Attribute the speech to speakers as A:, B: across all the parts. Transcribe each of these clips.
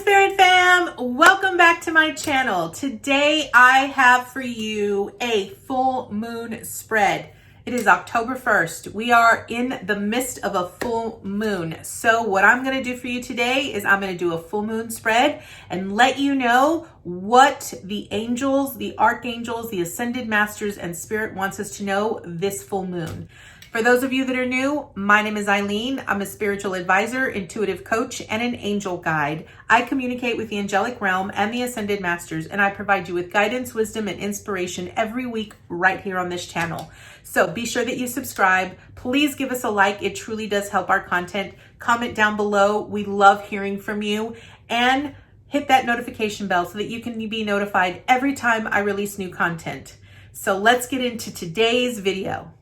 A: Spirit fam, welcome back to my channel. Today I have for you a full moon spread. It is October 1st. We are in the midst of a full moon. So what I'm going to do for you today is I'm going to do a full moon spread and let you know what the angels, the archangels, the ascended masters, and spirit wants us to know this full moon. For those of you that are new, my name is Eileen. I'm a spiritual advisor, intuitive coach, and an angel guide. I communicate with the angelic realm and the ascended masters, and I provide you with guidance, wisdom, and inspiration every week right here on this channel. So be sure that you subscribe. Please give us a like. It truly does help our content. Comment down below. We love hearing from you. And hit that notification bell so that you can be notified every time I release new content. So let's get into today's video.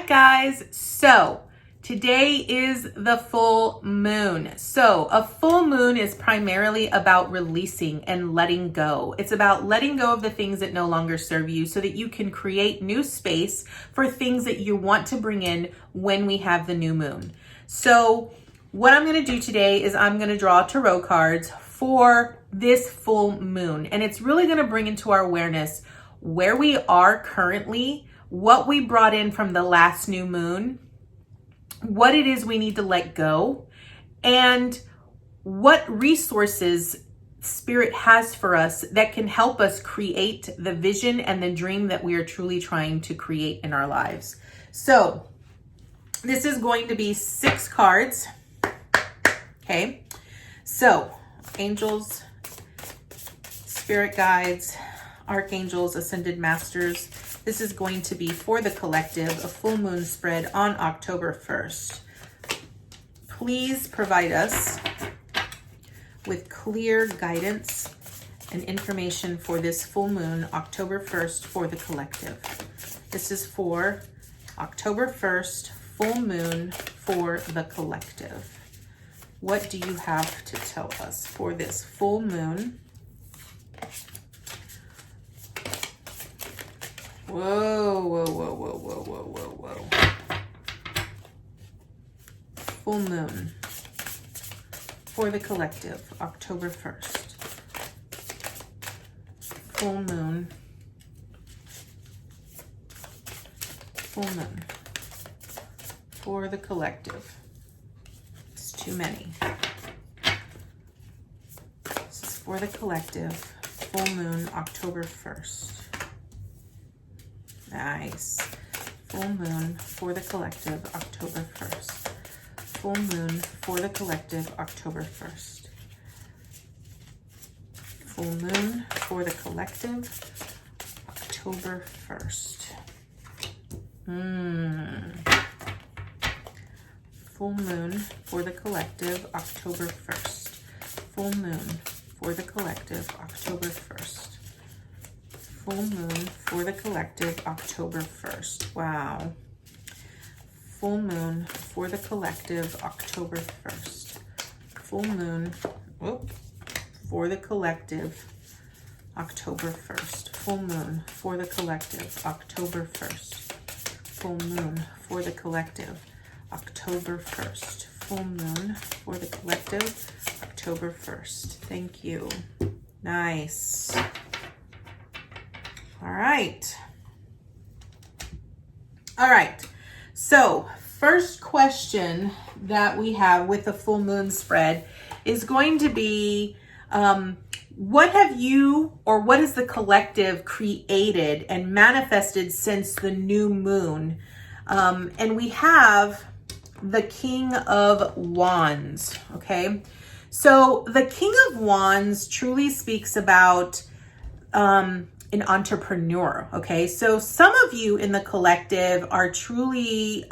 A: Guys, so today is the full moon. So a full moon is primarily about releasing and letting go. It's about letting go of the things that no longer serve you so that you can create new space for things that you want to bring in when we have the new moon. So what I'm going to do today is I'm going to draw tarot cards for this full moon, and it's really going to bring into our awareness where we are currently, what we brought in from the last new moon, what it is we need to let go, and what resources Spirit has for us that can help us create the vision and the dream that we are truly trying to create in our lives. So this is going to be 6 cards. Okay, so angels, spirit guides, archangels, ascended masters. This is going to be for the collective, a full moon spread on October 1st. Please provide us with clear guidance and information for this full moon, October 1st, for the collective. This is for October 1st, full moon for the collective. What do you have to tell us for this full moon? Whoa, whoa, whoa, whoa, whoa, whoa, whoa, whoa. Full moon for the collective, October 1st. Full moon. Full moon for the collective. It's too many. This is for the collective, full moon, October 1st. Nice. Full moon for the collective, October 1st. Full moon for the collective, October 1st. Full moon for the collective, October 1st. Full moon for the collective, October 1st. Full moon for the collective, October 1st. Full moon for the collective, October 1st. Wow. Full moon for the collective, October 1st. Full moon for the collective, October 1st. Full moon for the collective, October 1st. Full moon for the collective, October 1st. Full moon for the collective, October 1st. Thank you. Nice. All right. So first question that we have with the full moon spread is going to be, what have you or what has the collective created and manifested since the new moon? And we have the King of Wands. Okay. So the King of Wands truly speaks about, an entrepreneur. Okay, so some of you in the collective are truly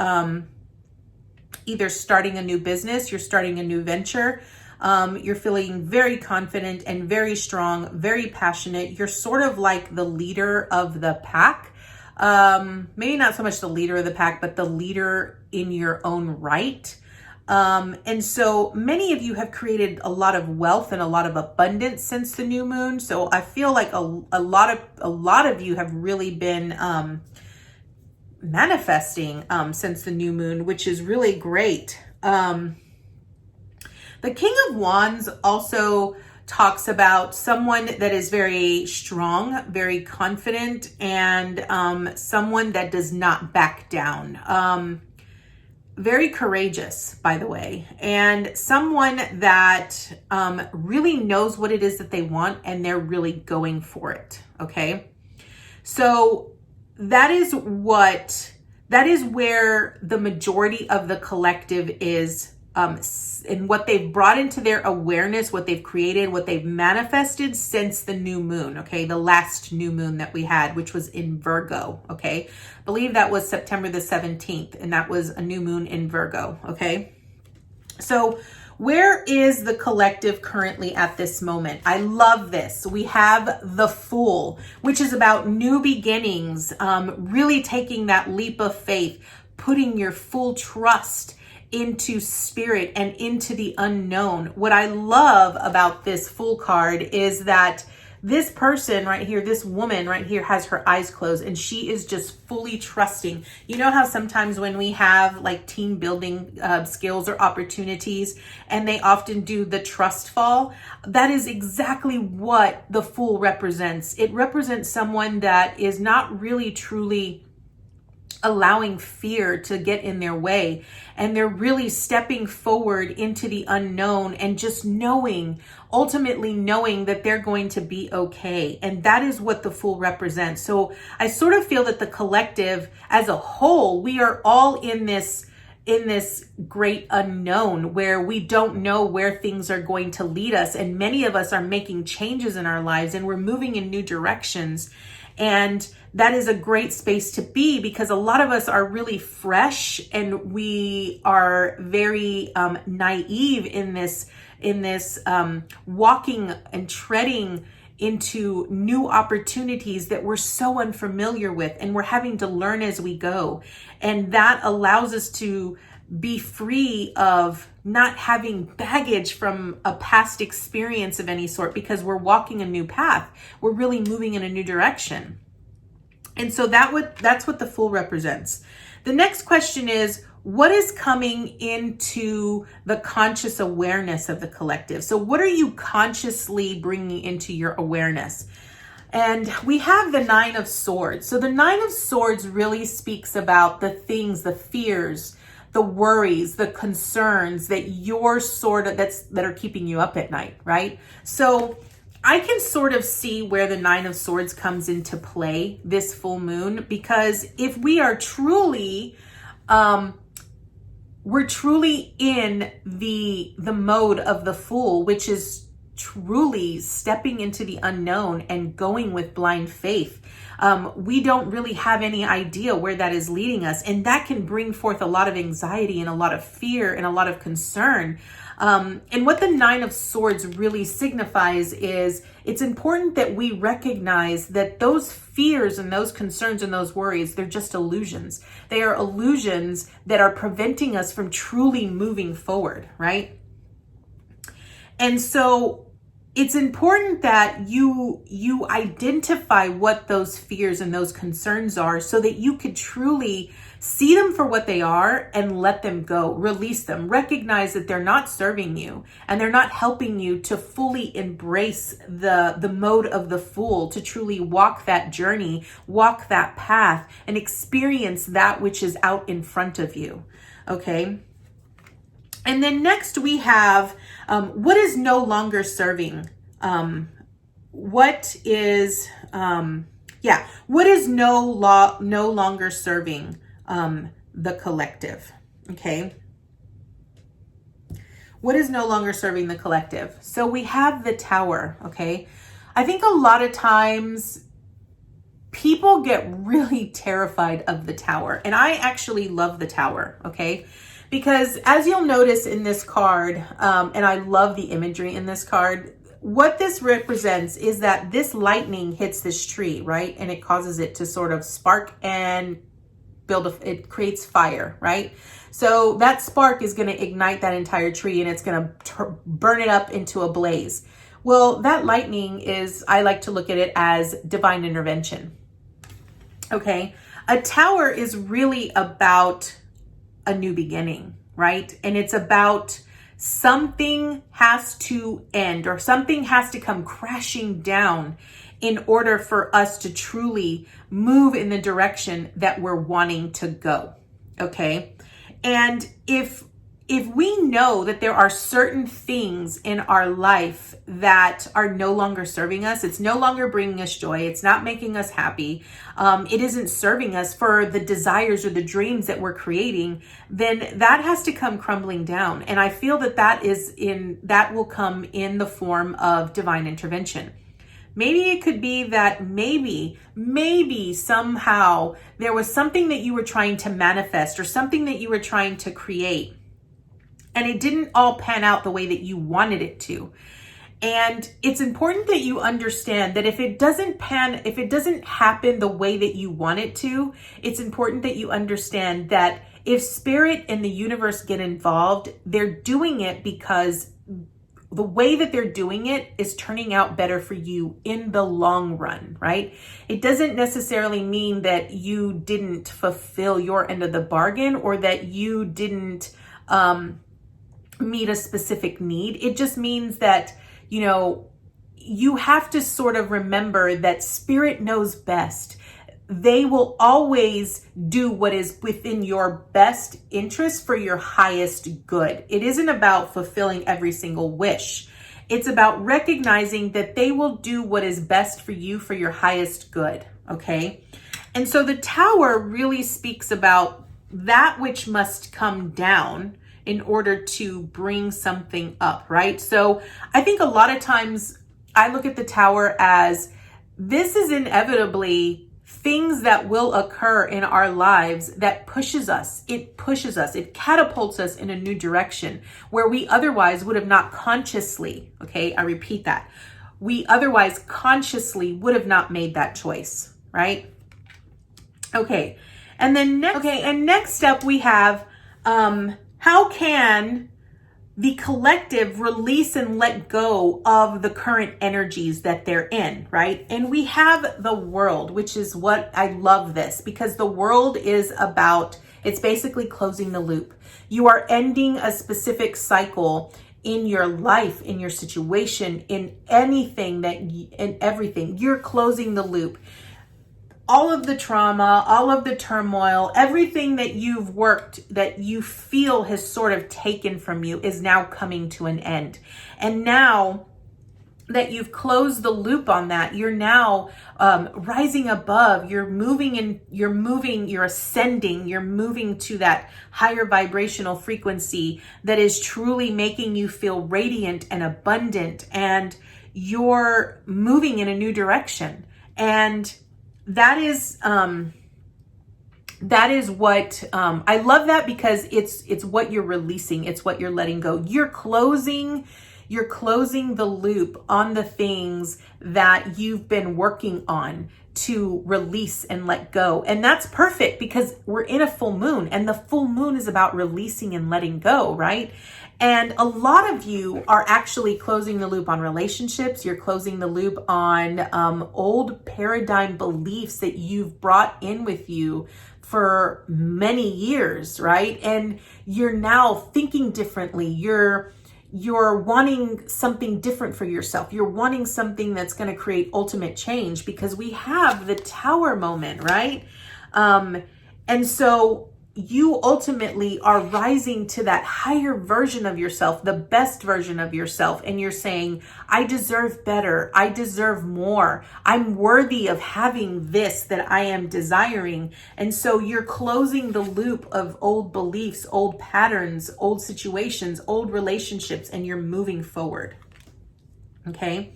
A: either starting a new business, you're starting a new venture, you're feeling very confident and very strong, very passionate. You're sort of like the leader of the pack. Maybe not so much the leader of the pack, but the leader in your own right.
B: And so many of you have created a lot of wealth and a lot of abundance since the new moon. So I feel like a lot of you have really been manifesting since the new moon, which is really great. The King of Wands also talks about someone that is very strong, very confident, and someone that does not back down. Very courageous, by the way, and someone that really knows what it is that they want and they're really going for it. Okay. So that is where the majority of the collective is, and what they've brought into their awareness, what they've created, what they've manifested since the new moon. Okay. The last new moon that we had, which was in Virgo. Okay. I believe that was September the 17th, and that was a new moon in Virgo. Okay. So where is the collective currently at this moment? I love this. We have the Fool, which is about new beginnings, really taking that leap of faith, putting your full trust into spirit and into the unknown. What I love about this Fool card is that this person right here, this woman right here, has her eyes closed and she is just fully trusting. You know how sometimes when we have like team building skills or opportunities, and they often do the trust fall? That is exactly what the Fool represents. It represents someone that is not really truly allowing fear to get in their way, and they're really stepping forward into the unknown and just ultimately knowing that they're going to be okay. And that is what the Fool represents. So I sort of feel that the collective as a whole, we are all in this great unknown where we don't know where things are going to lead us, and many of us are making changes in our lives and we're moving in new directions. And that is a great space to be, because a lot of us are really fresh and we are very naive in this walking and treading into new opportunities that we're so unfamiliar with, and we're having to learn as we go. And that allows us to be free of not having baggage from a past experience of any sort, because we're walking a new path. We're really moving in a new direction. And so that's what the Fool represents. The next question is, what is coming into the conscious awareness of the collective? So what are you consciously bringing into your awareness? And we have the Nine of Swords. So the Nine of Swords really speaks about the things, the fears, the worries, the concerns that that are keeping you up at night, right? So I can sort of see where the Nine of Swords comes into play this full moon, because if we are truly, we're truly in the mode of the Fool, which is truly stepping into the unknown and going with blind faith. We don't really have any idea where that is leading us. And that can bring forth a lot of anxiety and a lot of fear and a lot of concern. And what the Nine of Swords really signifies is it's important that we recognize that those fears and those concerns and those worries, they're just illusions. They are illusions that are preventing us from truly moving forward, right? And so it's important that you identify what those fears and those concerns are, so that you could truly see them for what they are and let them go, release them, recognize that they're not serving you and they're not helping you to fully embrace the mode of the Fool, to truly walk that journey, walk that path, and experience that which is out in front of you. Okay. And then next we have what is no longer serving. What is no longer serving the collective? Okay. What is no longer serving the collective? So we have the Tower. Okay. I think a lot of times people get really terrified of the Tower, and I actually love the Tower. Okay. Because as you'll notice in this card, and I love the imagery in this card, what this represents is that this lightning hits this tree, right? And it causes it to sort of spark and it creates fire, right? So that spark is going to ignite that entire tree and it's going to burn it up into a blaze. Well, that lightning is, I like to look at it as divine intervention. Okay. A tower is really about a new beginning, right? And it's about something has to end or something has to come crashing down in order for us to truly move in the direction that we're wanting to go. Okay. And if we know that there are certain things in our life that are no longer serving us, it's no longer bringing us joy, it's not making us happy, it isn't serving us for the desires or the dreams that we're creating, then that has to come crumbling down. And I feel that that will come in the form of divine intervention. Maybe it could be that maybe somehow there was something that you were trying to manifest or something that you were trying to create, and it didn't all pan out the way that you wanted it to. And it's important that you understand that if it doesn't happen the way that you want it to, it's important that you understand that if spirit and the universe get involved, they're doing it because the way that they're doing it is turning out better for you in the long run, right? It doesn't necessarily mean that you didn't fulfill your end of the bargain or that you didn't meet a specific need. It just means that, you have to sort of remember that spirit knows best. They will always do what is within your best interest for your highest good. It isn't about fulfilling every single wish. It's about recognizing that they will do what is best for you for your highest good. Okay. And so the tower really speaks about that which must come down in order to bring something up, right? So I think a lot of times I look at the tower as this is inevitably things that will occur in our lives that pushes us. It catapults us in a new direction where we otherwise would have not consciously, okay, I repeat that. We otherwise consciously would have not made that choice, right? Okay. And then next up we have, how can the collective release and let go of the current energies that they're in, right? And we have the world, which is what I love this, because the world is about, it's basically closing the loop. You are ending a specific cycle in your life, in your situation, in anything in everything. You're closing the loop. All of the trauma, all of the turmoil, everything that you've worked that you feel has sort of taken from you is now coming to an end. And now that you've closed the loop on that, you're now rising above, you're ascending, you're moving to that higher vibrational frequency that is truly making you feel radiant and abundant, and you're moving in a new direction. And that is what I love that, because it's what you're releasing, it's what you're letting go. You're closing the loop on the things that you've been working on to release and let go. And that's perfect because we're in a full moon, and the full moon is about releasing and letting go, right? And a lot of you are actually closing the loop on relationships. You're closing the loop on old paradigm beliefs that you've brought in with you for many years, right? And you're now thinking differently. You're wanting something different for yourself. You're wanting something that's going to create ultimate change, because we have the tower moment, right? And so you ultimately are rising to that higher version of yourself, the best version of yourself. And you're saying, I deserve better. I deserve more. I'm worthy of having this that I am desiring. And so you're closing the loop of old beliefs, old patterns, old situations, old relationships, and you're moving forward. Okay.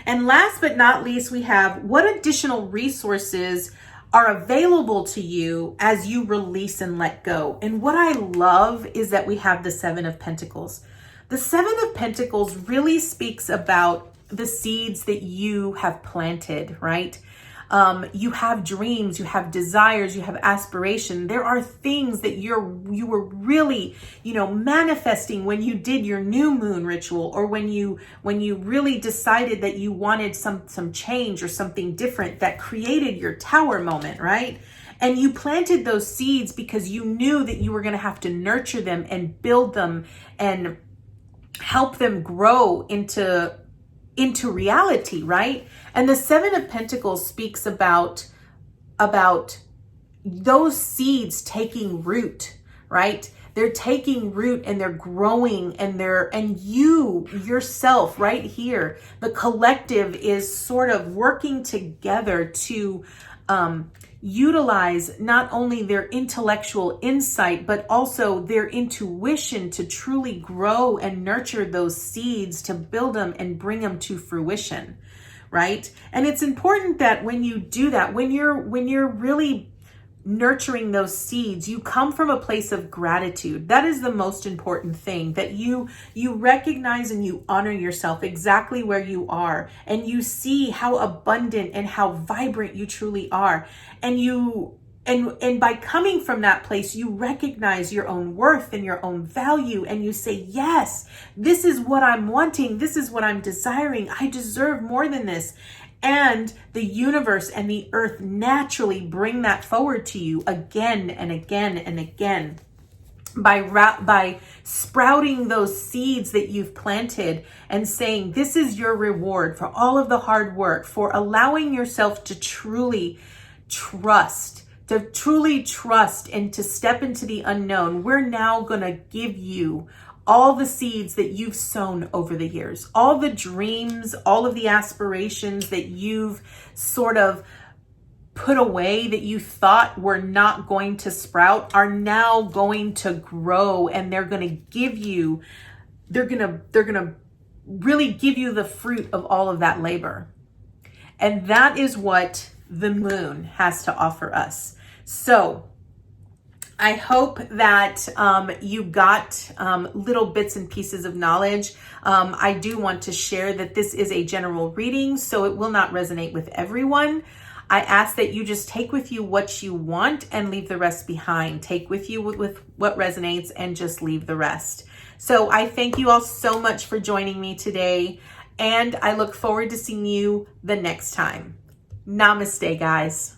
B: And last but not least, we have what additional resources are available to you as you release and let go. And what I love is that we have the Seven of Pentacles. The Seven of Pentacles really speaks about the seeds that you have planted, right? You have dreams, you have desires, you have aspiration. There are things that you were really, manifesting when you did your new moon ritual, or when you really decided that you wanted some change or something different that created your tower moment, right? And you planted those seeds because you knew that you were going to have to nurture them and build them and help them grow into reality, right? And the Seven of Pentacles speaks about those seeds taking root, right? They're taking root and they're growing, and you yourself right here, the collective is sort of working together to utilize not only their intellectual insight, but also their intuition to truly grow and nurture those seeds, to build them and bring them to fruition, right? And it's important that when you do that, when you're really nurturing those seeds, you come from a place of gratitude. That is the most important thing, that you recognize and you honor yourself exactly where you are, and you see how abundant and how vibrant you truly are. And by coming from that place, you recognize your own worth and your own value, and you say, yes, this is what I'm wanting, this is what I'm desiring, I deserve more than this. And the universe and the earth naturally bring that forward to you again and again and again. By sprouting those seeds that you've planted and saying, this is your reward for all of the hard work, for allowing yourself to truly trust and to step into the unknown. We're now going to give you all the seeds that you've sown over the years, all the dreams, all of the aspirations that you've sort of put away, that you thought were not going to sprout, are now going to grow, and they're going to give you, they're going to really give you the fruit of all of that labor. And that is what the moon has to offer us. So I hope that you got little bits and pieces of knowledge. I do want to share that this is a general reading, so it will not resonate with everyone. I ask that you just take with you what you want and leave the rest behind. Take with you with what resonates and just leave the rest. So I thank you all so much for joining me today, and I look forward to seeing you the next time. Namaste, guys.